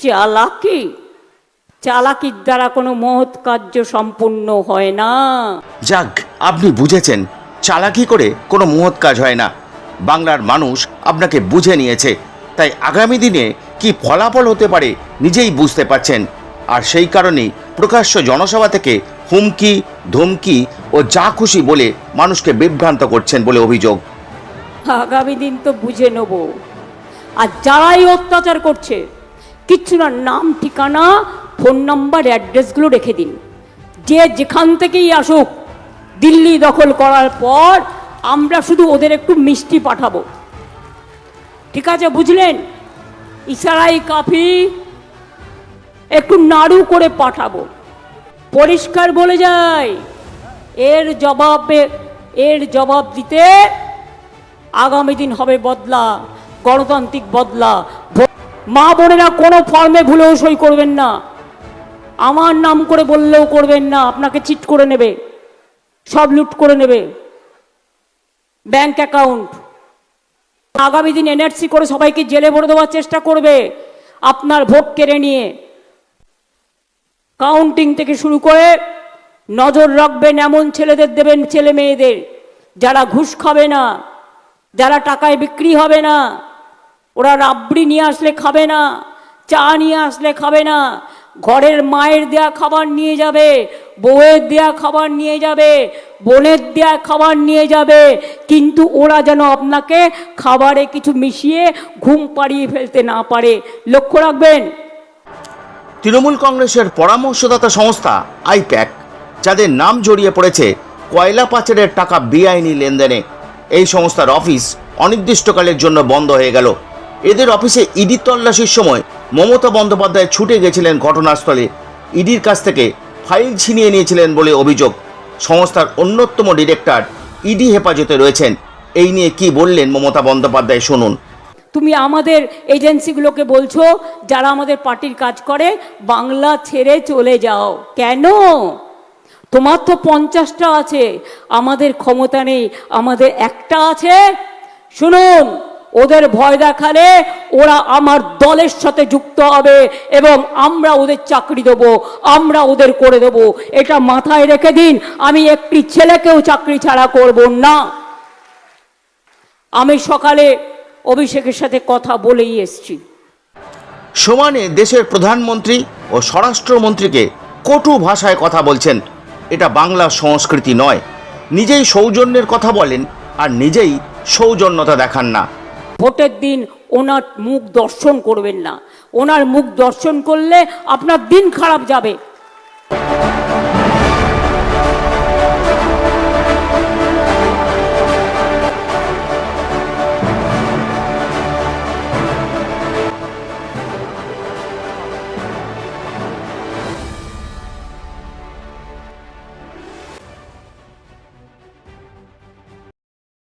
চালাকি, চালাকির দ্বারা কোনো মহৎ কার্য সম্পূর্ণ হয় না। যাক, আপনি বুঝেছেন চালাকি করে কোনো মহৎ কাজ হয় না। বাংলার মানুষ আপনাকে বুঝে নিয়েছে, তাই আগামী দিনে কি ফলাফল হতে পারে নিজেই বুঝতে পারছেন। আর সেই কারণেই প্রকাশ্য জনসভা থেকে হুমকি ধমকি ও যা খুশি বলে মানুষকে বিভ্রান্ত করছেন বলে অভিযোগ। আগামী দিন তো বুঝে নেব। আর যারাই অত্যাচার করছে, কিচ্ছু না, নাম ঠিকানা ফোন নাম্বার অ্যাড্রেসগুলো রেখে দিন। যে যেখান থেকেই আসুক, দিল্লি দখল করার পর আমরা শুধু ওদের একটু মিষ্টি পাঠাবো। ঠিক আছে, বুঝলেন? ইশারাই কাফি, একটু নাড়ু করে পাঠাবো। পরিষ্কার বলে যাই, এর জবাব দিতে আগামী দিন হবে বদলা, গণতান্ত্রিক বদলা। মা বোনেরা কোনো ফর্মে ভুলেও সই করবেন না, আমার নাম করে বললেও করবেন না, আপনাকে চিট করে নেবে, সব লুট করে নেবে ব্যাংক অ্যাকাউন্ট। আগামী দিন এনআরসি করে সবাইকে জেলে ভরে দেওয়ার চেষ্টা করবে আপনার ভোট কেড়ে নিয়ে। কাউন্টিং থেকে শুরু করে নজর রাখবেন এমন ছেলেদের দেবেন, ছেলে মেয়েদের যারা ঘুষ খাবে না, যারা টাকায় বিক্রি হবে না। ওরা রাবড়ি নিয়ে আসলে খাবে না, চা নিয়ে আসলে খাবে না, ঘরের মায়ের দেয়া খাবার নিয়ে যাবে, বউয়ের দেয়া খাবার নিয়ে যাবে, বোনের দেয়া খাবার নিয়ে যাবে, কিন্তু ওরা যেন আপনাকে খাবারে কিছু মিশিয়ে ঘুম পাড়িয়ে ফেলতে না পারে, লক্ষ্য রাখবেন। তৃণমূল কংগ্রেসের পরামর্শদাতা সংস্থা আইপ্যাক, যাদের নাম জড়িয়ে পড়েছে কয়লা পাচারের টাকা বেআইনি লেনদেনে, এই সংস্থার অফিস অনির্দিষ্টকালের জন্য বন্ধ হয়ে গেল। এদের অফিসে ইডি তল্লাশির সময় মমতা বন্দ্যোপাধ্যায় ছুটে গেছিলেন ঘটনাস্থলে, ইডির কাছ থেকে ফাইল ছিনিয়ে নিয়েছিলেন বলে অভিযোগ। সংস্থার অন্যতম ডিরেক্টর ইডি হেফাজতে রয়েছেন। এই নিয়ে কি বললেন মমতা বন্দ্যোপাধ্যায়, শুনুন। তুমি আমাদের এজেন্সিগুলোকে বলছো যারা আমাদের পার্টির কাজ করে, বাংলা ছেড়ে চলে যাও। কেন? তোমার তো 50টা আছে, আমাদের ক্ষমতা নেই, আমাদের একটা আছে। শুনুন, ওদের ভয় দেখালে ওরা আমার দলের সাথে যুক্ত হবে এবং আমরা ওদের চাকরি দেবো, আমরা ওদের করে দেবো। এটা মাথায় রেখে দিন। আমি একটি ছেলেকেও চাকরি ছাড়া করব না। আমি সকালে অভিষেকের সাথে কথা বলেই এসছি। সমানে দেশের প্রধানমন্ত্রী ও স্বরাষ্ট্রমন্ত্রীকে কটু ভাষায় কথা বলছেন। এটা বাংলার সংস্কৃতি নয়। নিজেই সৌজন্যের কথা বলেন আর নিজেই সৌজন্যতা দেখান না। ভোটের দিন ওনার মুখ দর্শন করবেন না। ওনার মুখ দর্শন করলে আপনার দিন খারাপ যাবে।